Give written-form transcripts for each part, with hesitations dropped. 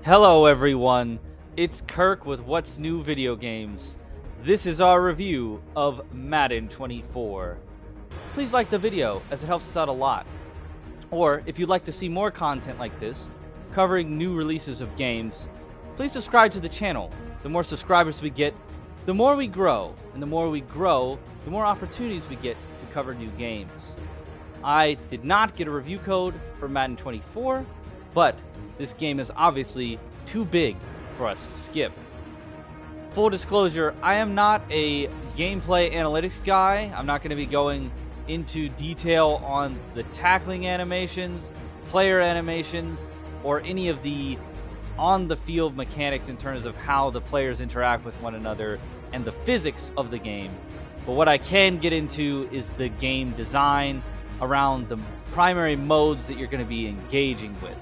Hello everyone, it's Kirk with What's New Video Games. This is our review of Madden 24. Please like the video as it helps us out a lot. Or if you'd like to see more content like this, covering new releases of games, please subscribe to the channel. The more subscribers we get, the more we grow. And the more we grow, the more opportunities we get to cover new games. I did not get a review code for Madden 24, but this game is obviously too big for us to skip. Full disclosure, I am not a gameplay analytics guy. I'm not going to be going into detail on the tackling animations, player animations, or any of the on-the-field mechanics in terms of how the players interact with one another and the physics of the game. But what I can get into is the game design around the primary modes that you're going to be engaging with.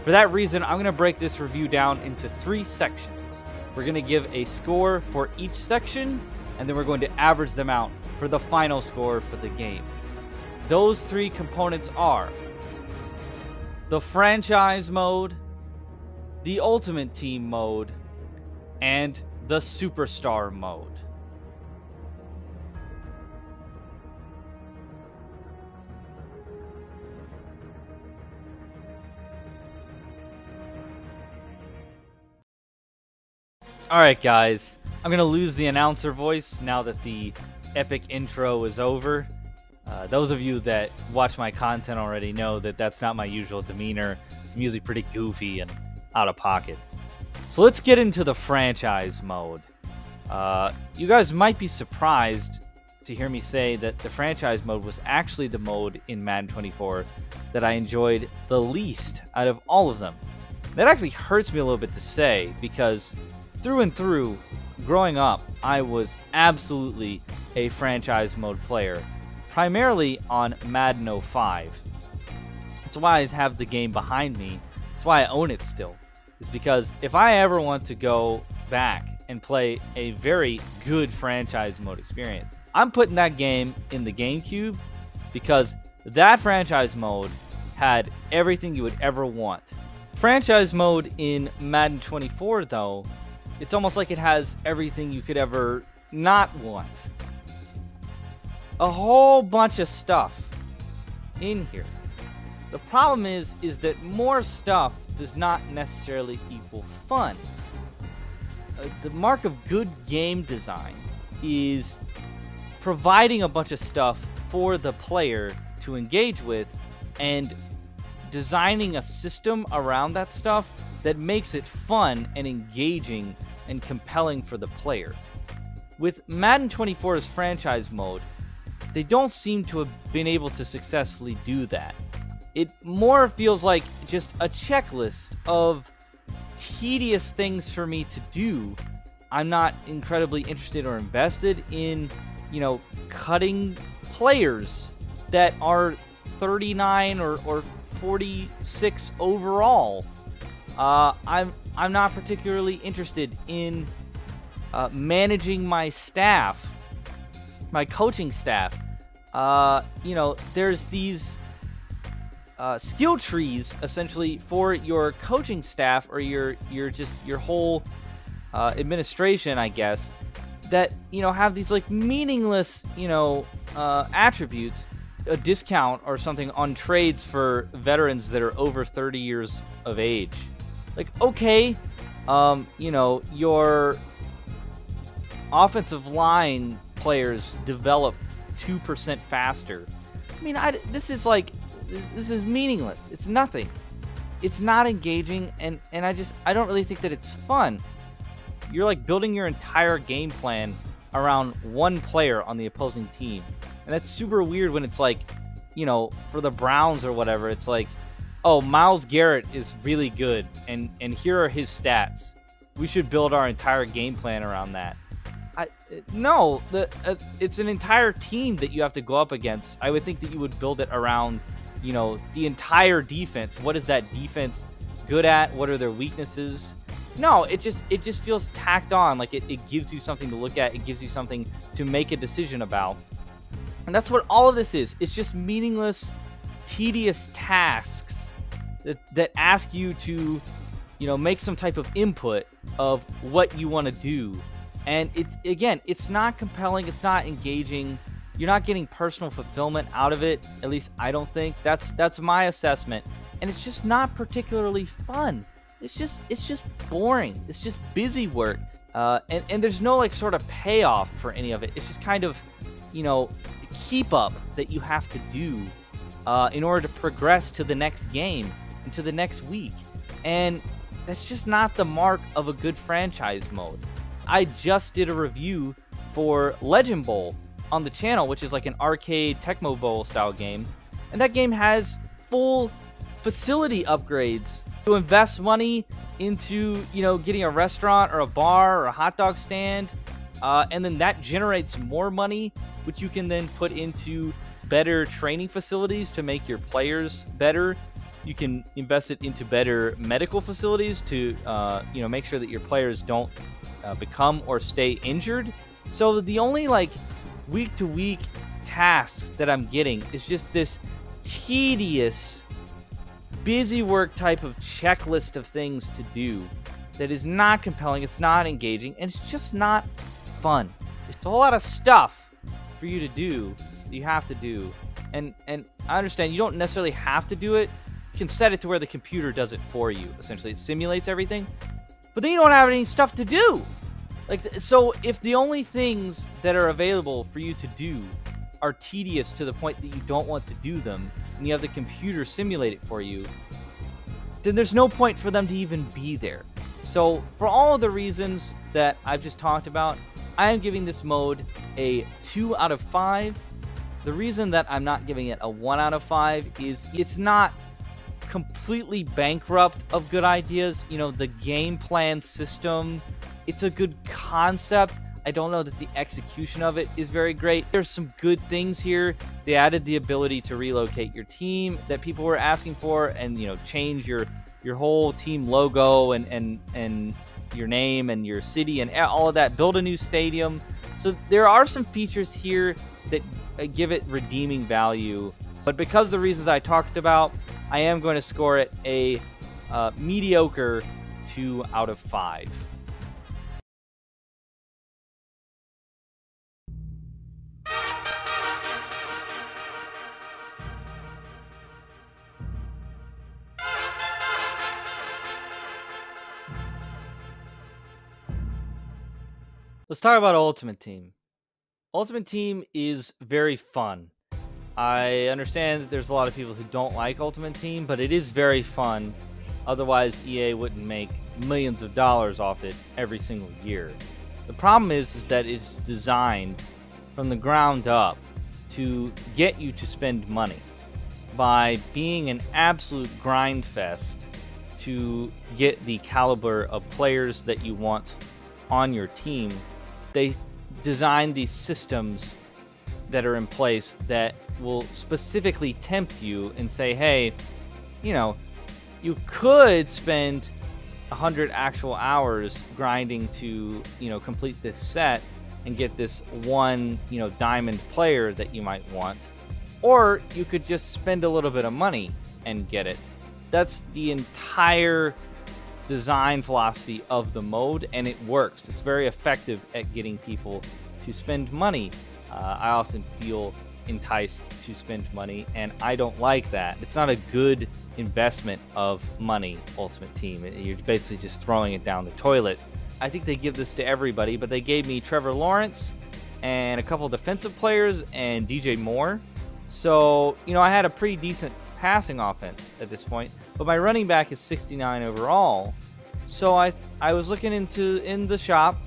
For that reason, I'm going to break this review down into 3 sections. We're going to give a score for each section, and then we're going to average them out for the final score for the game. Those 3 components are the franchise mode, the ultimate team mode, and the superstar mode. Alright guys, I'm going to lose the announcer voice now that the epic intro is over. Those of you that watch my content already know that that's not my usual demeanor. The music pretty goofy and out of pocket. So let's get into the franchise mode. You guys might be surprised to hear me say that the franchise mode was actually the mode in Madden 24 that I enjoyed the least out of all of them. That actually hurts me a little bit to say because through and through, growing up, I was absolutely a franchise mode player, primarily on Madden 05. That's why I have the game behind me. That's why I own it still. It's because if I ever want to go back and play a very good franchise mode experience, I'm putting that game in the GameCube because that franchise mode had everything you would ever want. Franchise mode in Madden 24, though, it's almost like it has everything you could ever not want. A whole bunch of stuff in here. The problem is that more stuff does not necessarily equal fun. The mark of good game design is providing a bunch of stuff for the player to engage with and designing a system around that stuff that makes it fun and engaging and compelling for the player. With Madden 24's franchise mode, they don't seem to have been able to successfully do that. It more feels like just a checklist of tedious things for me to do. I'm not incredibly interested or invested in, cutting players that are 39 or 46 overall. I'm not particularly interested in managing my staff, my coaching staff. There's these skill trees essentially for your coaching staff or your whole administration, I guess, that have these like meaningless attributes, a discount or something on trades for veterans that are over 30 years of age. Like, okay, your offensive line players develop 2% faster. I mean, this is meaningless. It's nothing. It's not engaging, and I don't really think that it's fun. You're like building your entire game plan around one player on the opposing team. And that's super weird when it's like, for the Browns or whatever, it's like, oh, Myles Garrett is really good, and here are his stats. We should build our entire game plan around that. No, it's an entire team that you have to go up against. I would think that you would build it around, the entire defense. What is that defense good at? What are their weaknesses? No, it just feels tacked on. Like it gives you something to look at. It gives you something to make a decision about. And that's what all of this is. It's just meaningless, tedious tasks that ask you to make some type of input of what you want to do. And it's not compelling, it's not engaging. You're not getting personal fulfillment out of it. At least I don't think. That's my assessment. And it's just not particularly fun. It's just boring. It's just busy work. And there's no like sort of payoff for any of it. It's just kind of, keep up that you have to do in order to progress to the next game and to the next week. And that's just not the mark of a good franchise mode. I just did a review for Legend Bowl on the channel, which is like an arcade Tecmo Bowl style game. And that game has full facility upgrades to invest money into, getting a restaurant or a bar or a hot dog stand. And then that generates more money, which you can then put into better training facilities to make your players better. You can invest it into better medical facilities to, make sure that your players don't become or stay injured. So the only like week-to-week tasks that I'm getting is just this tedious, busy work type of checklist of things to do that is not compelling, it's not engaging, and it's just not fun. It's a whole lot of stuff for you to do that you have to do. And I understand you don't necessarily have to do it. You can set it to where the computer does it for you. Essentially, it simulates everything. But then you don't have any stuff to do. So if the only things that are available for you to do are tedious to the point that you don't want to do them, and you have the computer simulate it for you, then there's no point for them to even be there. So for all of the reasons that I've just talked about, I am giving this mode a 2 out of 5. The reason that I'm not giving it a 1 out of 5 is it's not completely bankrupt of good ideas. The game plan system, it's a good concept. I don't know that the execution of it is very great. There's some good things here. They added the ability to relocate your team that people were asking for, and change your whole team logo and your name and your city and all of that. Build a new stadium. So there are some features here that give it redeeming value. But because of the reasons I talked about, I am going to score it a mediocre 2 out of 5. Let's talk about Ultimate Team. Ultimate Team is very fun. I understand that there's a lot of people who don't like Ultimate Team, but it is very fun. Otherwise, EA wouldn't make millions of dollars off it every single year. The problem is that it's designed from the ground up to get you to spend money by being an absolute grind fest to get the caliber of players that you want on your team. They designed these systems that are in place that will specifically tempt you and say, hey, you could spend 100 actual hours grinding to, complete this set and get this one, diamond player that you might want. Or you could just spend a little bit of money and get it. That's the entire design philosophy of the mode, and it works. It's very effective at getting people to spend money. I often feel enticed to spend money, and I don't like that. It's not a good investment of money, Ultimate Team. You're basically just throwing it down the toilet. I think they give this to everybody, but they gave me Trevor Lawrence and a couple defensive players and DJ Moore. So, I had a pretty decent passing offense at this point, but my running back is 69 overall. So I was looking in the shop,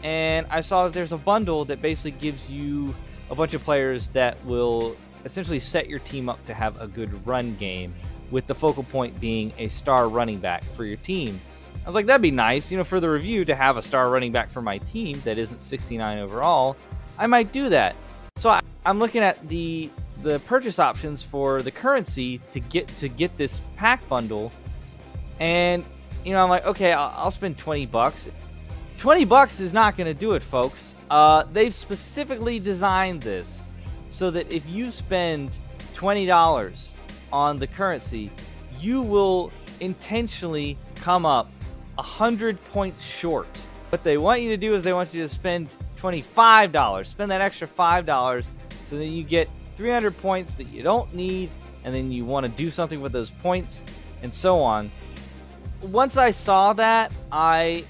and I saw that there's a bundle that basically gives you a bunch of players that will essentially set your team up to have a good run game, with the focal point being a star running back for your team. I was like, that'd be nice, for the review to have a star running back for my team that isn't 69 overall. I might do that. So I'm looking at the purchase options for the currency to get this pack bundle, and I'm like, okay, I'll spend 20 bucks. 20 bucks is not going to do it, folks. They've specifically designed this so that if you spend $20 on the currency, you will intentionally come up 100 points short. What they want you to do is they want you to spend $25. Spend that extra $5 so then you get 300 points that you don't need, and then you want to do something with those points, and so on. Once I saw that, I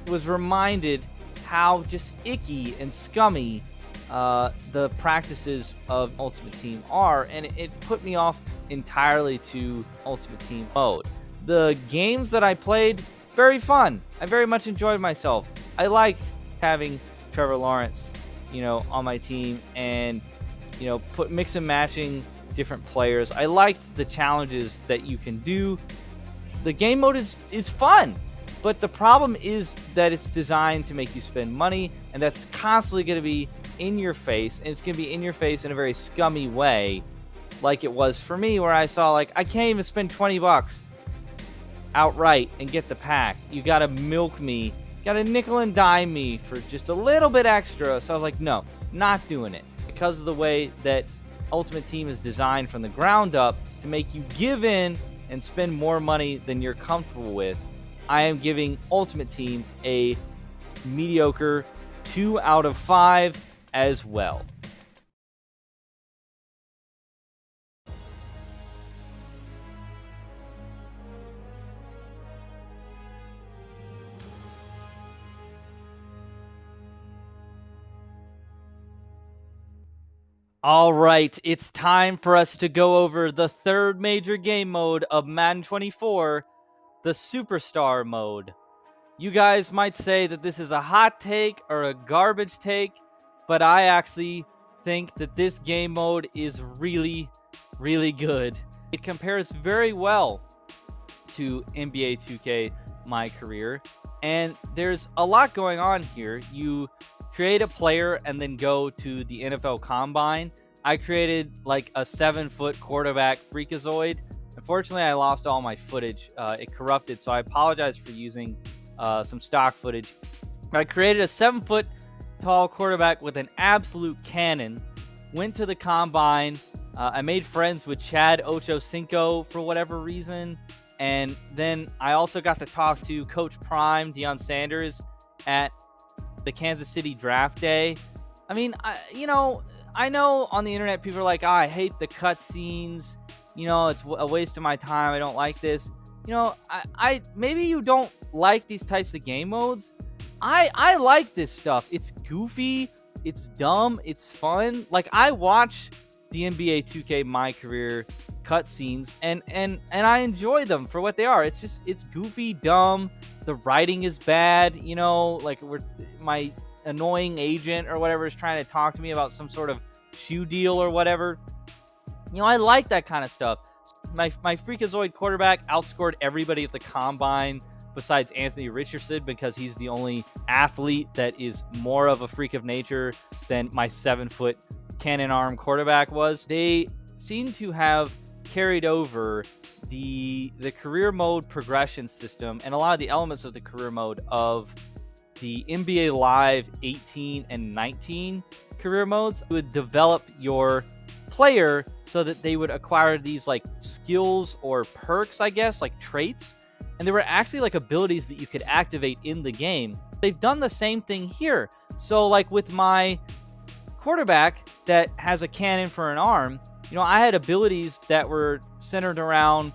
was reminded how just icky and scummy the practices of Ultimate Team are, and it put me off entirely to Ultimate Team mode. The games that I played, very fun. I very much enjoyed myself. I liked having Trevor Lawrence, on my team, and mix and matching different players. I liked the challenges that you can do. The game mode is fun, but the problem is that it's designed to make you spend money, and that's constantly going to be in your face, and it's going to be in your face in a very scummy way, like it was for me, where I saw, like, I can't even spend 20 bucks outright and get the pack. You got to milk me, got to nickel and dime me for just a little bit extra. So I was like, no, not doing it, because of the way that Ultimate Team is designed from the ground up to make you give in and spend more money than you're comfortable with. I am giving Ultimate Team a mediocre 2 out of 5 as well. All right, it's time for us to go over the third major game mode of Madden 24, the Superstar mode. You guys might say that this is a hot take or a garbage take, but I actually think that this game mode is really, really good. It compares very well to NBA 2K My Career, and there's a lot going on here. You create a player and then go to the NFL Combine. I created like a 7-foot quarterback freakazoid. Unfortunately, I lost all my footage. It corrupted, so I apologize for using some stock footage. I created a 7-foot tall quarterback with an absolute cannon. Went to the Combine. I made friends with Chad Ochocinco for whatever reason. And then I also got to talk to Coach Prime, Deion Sanders, at the Kansas City draft day. I mean, I know on the internet people are like, I hate the cutscenes. It's a waste of my time. I don't like this. I maybe you don't like these types of game modes. I like this stuff. It's goofy. It's dumb. It's fun. Like, I watch the NBA 2K My Career cutscenes, and I enjoy them for what they are. It's goofy, dumb. The writing is bad. Like, my annoying agent or whatever is trying to talk to me about some sort of shoe deal or whatever. I like that kind of stuff. My freakazoid quarterback outscored everybody at the Combine besides Anthony Richardson, because he's the only athlete that is more of a freak of nature than my 7-foot cannon arm quarterback was. They seem to have carried over the career mode progression system and a lot of the elements of the career mode of the NBA Live 18 and 19 career modes. You would develop your player so that they would acquire these like skills or perks, I guess, like traits. And there were actually like abilities that you could activate in the game. They've done the same thing here. So like with my quarterback that has a cannon for an arm, I had abilities that were centered around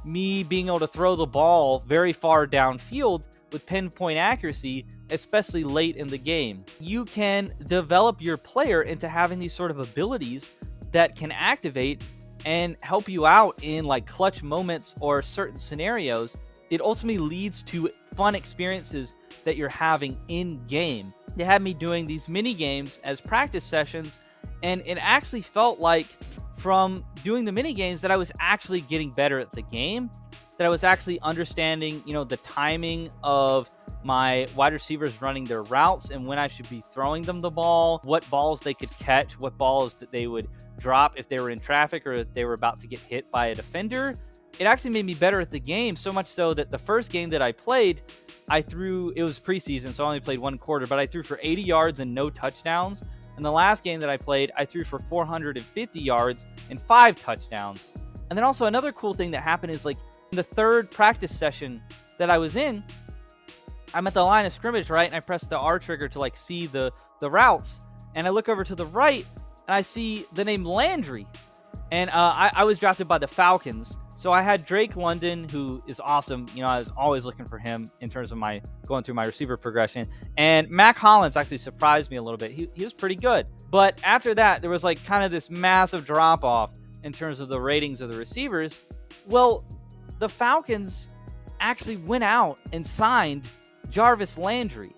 me being able to throw the ball very far downfield with pinpoint accuracy, especially late in the game. You can develop your player into having these sort of abilities that can activate and help you out in like clutch moments or certain scenarios. It ultimately leads to fun experiences that you're having in game. They had me doing these mini games as practice sessions, and it actually felt like from doing the mini games that I was actually getting better at the game, that I was actually understanding, the timing of my wide receivers running their routes and when I should be throwing them the ball, what balls they could catch, what balls that they would drop if they were in traffic or if they were about to get hit by a defender. It actually made me better at the game, so much so that the first game that I played, it was preseason, so I only played one quarter, but I threw for 80 yards and no touchdowns. And the last game that I played, I threw for 450 yards and 5 touchdowns. And then also another cool thing that happened is like, In the third practice session that I was in, I'm at the line of scrimmage, right? And I press the R trigger to like see the routes. And I look over to the right and I see the name Landry. And I was drafted by the Falcons. So I had Drake London, who is awesome. You know, I was always looking for him in terms of my going through my receiver progression. And Mac Hollins actually surprised me a little bit. He was pretty good. But after that, there was like kind of this massive drop off in terms of the ratings of the receivers. Well, the Falcons actually went out and signed Jarvis Landry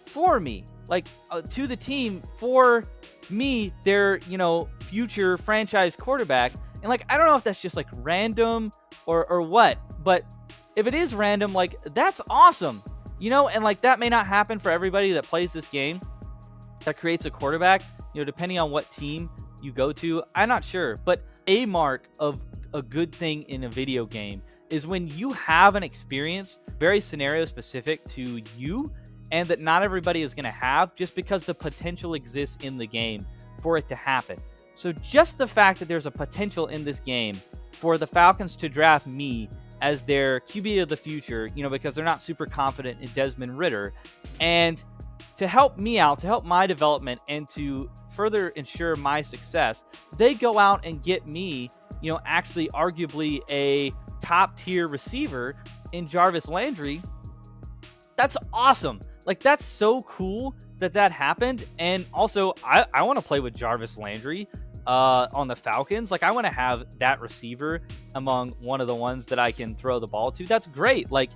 for me, like to the team for me, their, you know, future franchise quarterback. And like, I don't know if that's just like random or what, but if it is random, like that's awesome, you know, and like that may not happen for everybody that plays this game that creates a quarterback, you know, depending on what team you go to. I'm not sure, but a mark of a good thing in a video game is when you have an experience very scenario specific to you and that not everybody is going to have, just because the potential exists in the game for it to happen. So just the fact that there's a potential in this game for the Falcons to draft me as their QB of the future, you know, because they're not super confident in Desmond Ridder, and to help me out, to help my development and to further ensure my success, they go out and get me, you know, actually arguably a top tier receiver in Jarvis Landry. That's awesome. Like, that's so cool that that happened. And also, I want to play with Jarvis Landry on the Falcons. Like, I want to have that receiver among one of the ones that I can throw the ball to. That's great. Like,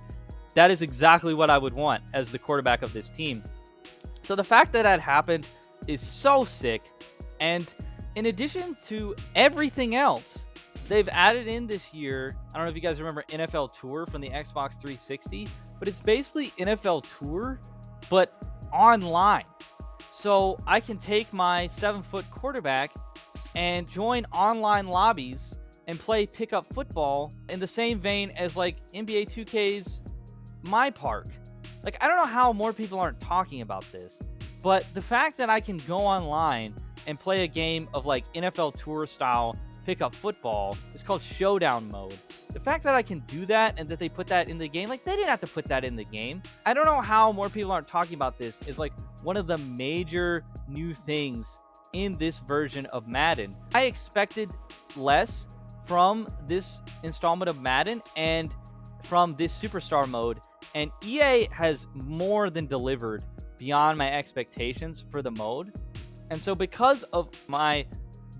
that is exactly what I would want as the quarterback of this team. So the fact that that happened is so sick. And in addition to everything else, they've added in this year, I don't know if you guys remember NFL Tour from the Xbox 360, but it's basically NFL Tour, but online. So I can take my 7-foot quarterback and join online lobbies and play pickup football in the same vein as like NBA 2K's My Park. Like, I don't know how more people aren't talking about this, but the fact that I can go online and play a game of like NFL Tour style pickup football is called Showdown mode. The fact that I can do that and that they put that in the game, like, they didn't have to put that in the game. I don't know how more people aren't talking about this. Is like one of the major new things in this version of Madden. I expected less from this installment of Madden and from this superstar mode, and EA has more than delivered beyond my expectations for the mode. And so because of my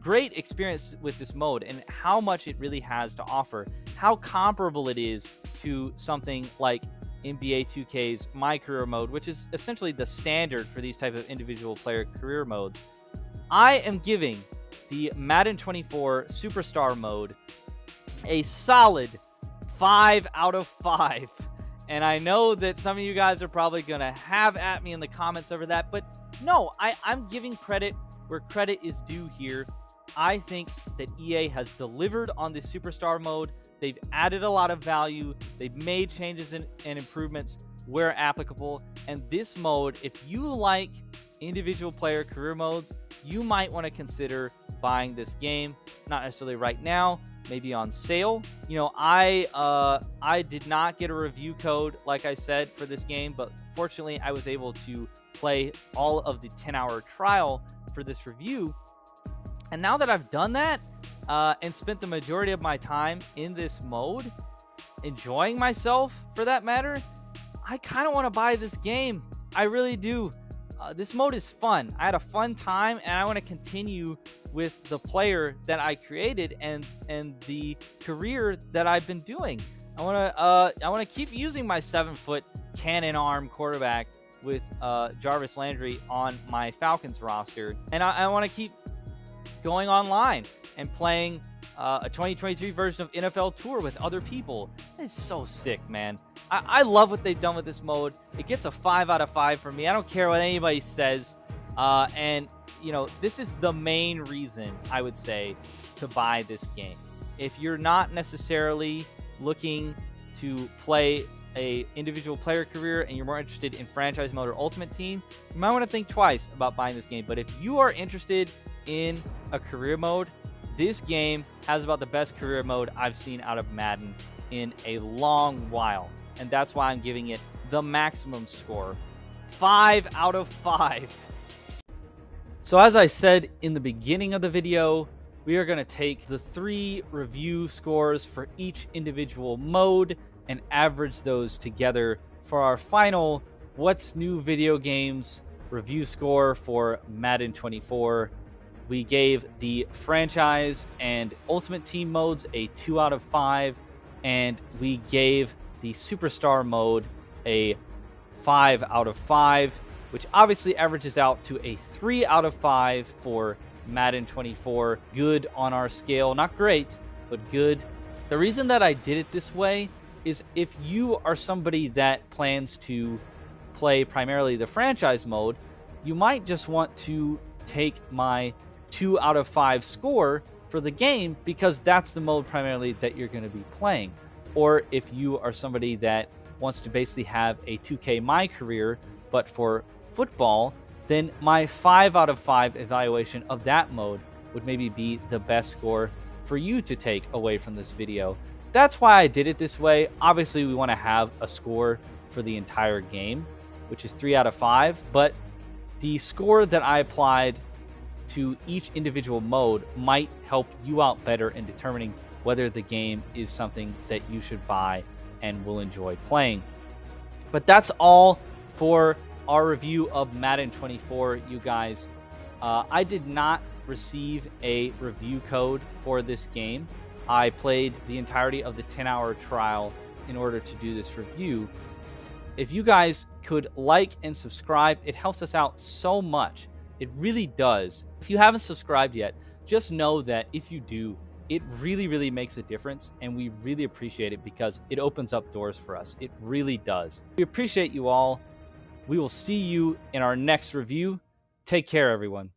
great experience with this mode and how much it really has to offer, how comparable it is to something like NBA 2K's My Career mode, which is essentially the standard for these type of individual player career modes, I am giving the Madden 24 Superstar mode a solid 5 out of 5. And I know that some of you guys are probably going to have at me in the comments over that, but no, I'm giving credit where credit is due here. I think that EA has delivered on the Superstar mode. They've added a lot of value. They've made changes and improvements where applicable. And this mode, if you like individual player career modes, you might want to consider buying this game. Not necessarily right now, maybe on sale. You know, I did not get a review code, like I said, for this game, but fortunately I was able to play all of the 10-hour trial for this review. And now that I've done that and spent the majority of my time in this mode, enjoying myself for that matter, I kind of want to buy this game. I really do. This mode is fun. I had a fun time, and I want to continue with the player that I created and the career that I've been doing. I want to keep using my 7-foot cannon arm quarterback with Jarvis Landry on my Falcons roster, and I want to keep going online and playing a 2023 version of NFL Tour with other people. It's so sick, man. I love what they've done with this mode. It gets a 5 out of 5 for me. I don't care what anybody says. And, you know, this is the main reason, I would say, to buy this game. If you're not necessarily looking to play a individual player career and you're more interested in franchise mode or ultimate team, you might want to think twice about buying this game. But if you are interested in a career mode, this game has about the best career mode I've seen out of Madden in a long while. And that's why I'm giving it the maximum score, 5 out of 5. So as I said in the beginning of the video, we are going to take the 3 review scores for each individual mode and average those together for our final What's New Video Games review score for Madden 24. We gave the franchise and Ultimate Team modes a 2 out of 5, and we gave the Superstar mode a 5 out of 5, which obviously averages out to a 3 out of 5 for Madden 24. Good on our scale. Not great, but good. The reason that I did it this way is if you are somebody that plans to play primarily the franchise mode, you might just want to take my 2 out of 5 score for the game because that's the mode primarily that you're going to be playing. Or if you are somebody that wants to basically have a 2K My Career, but for football, then my 5 out of 5 evaluation of that mode would maybe be the best score for you to take away from this video. That's why I did it this way. Obviously, we want to have a score for the entire game, which is 3 out of 5, but the score that I applied to each individual mode might help you out better in determining whether the game is something that you should buy and will enjoy playing. But that's all for our review of Madden 24, you guys. I did not receive a review code for this game. I played the entirety of the 10-hour trial in order to do this review. If you guys could like and subscribe, it helps us out so much. It really does. If you haven't subscribed yet, just know that if you do, it really, really makes a difference, and we really appreciate it because it opens up doors for us. It really does. We appreciate you all. We will see you in our next review. Take care, everyone.